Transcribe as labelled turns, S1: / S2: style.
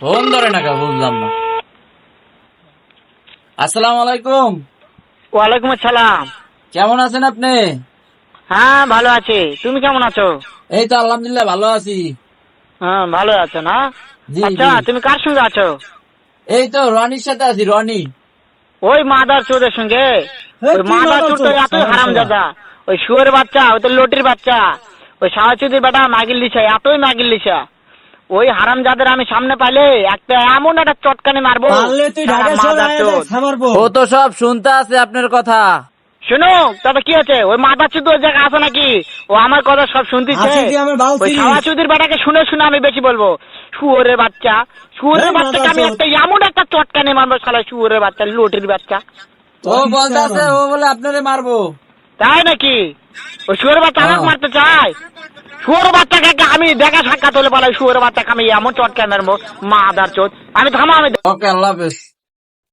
S1: Phone ধরে না কেন বুঝলাম না। আসসালামু আলাইকুম।
S2: ওয়ালাইকুম আসসালাম।
S1: কেমন আছেন আপনি?
S2: হ্যাঁ ভালো আছি, তুমি কেমন আছো?
S1: এই তো আলহামদুলিল্লাহ ভালো আছি।
S2: হ্যাঁ ভালো আছো না?
S1: জি
S2: আচ্ছা
S1: জি।
S2: তুমি কার সঙ্গে আছো?
S1: এই তো রনির সাথে আছি, রনি।
S2: ওই মাদার চোরের সঙ্গে? ওই
S1: কি
S2: মাদার
S1: মাদার
S2: চোর তো
S1: চোদ?
S2: এতই হারাম দাদা, ওই শুয়োর বাচ্চা, ওই তো লটির বাচ্চা, ওই সাহাচুদির বেটা মাগিল লিছা, এতই মাগিল লিছা। ওই হারাম যাদের আমি সামনে পাইলে একটা এমন একটা চটকানি মারবো।
S3: পারলে তুই
S2: শালা
S3: ঢাকা শহর
S2: মাদার
S3: আয়া
S2: চোর।
S3: দেখ খামারবো।
S1: ও তো সব শুনতে আছে আপনার কথা।
S2: শোনো তবে কি আছে, ওই মাদার চোদ ওই জায়গায় আছে নাকি? ও আমার কথা সব শুনতেছে।
S3: আছে কি আমার বাল
S2: ওই
S3: চিনিস?
S2: সাহাচুদির বেটাকে শুনে শুনে আমি বেশি বলবো। শুয়োরের বাচ্চা, শুয়োরের
S3: এই
S2: বাচ্চাকে আমি
S3: মাদার চোদ।
S2: একটা এমন একটা চটকানি মারবো, শালা শুয়োরের বাচ্চা, লটির বাচ্চা।
S1: ও বলতে আছে ও বলে আপনারে মারবো।
S2: তাই নাকি? ওই শুয়োরের বাচ্চা আমাকে
S1: হ্যাঁ।
S2: মারতে চায়? শুয়োরের বাচ্চাকে আমি দেখা সাক্ষাৎ হলে বলে শুয়োরের বাচ্চাকে আমি এমন চটকানি মারবো, মাদার চোদ। আমি থামো, আমি
S1: ওকে, আল্লাহ হাফেজ।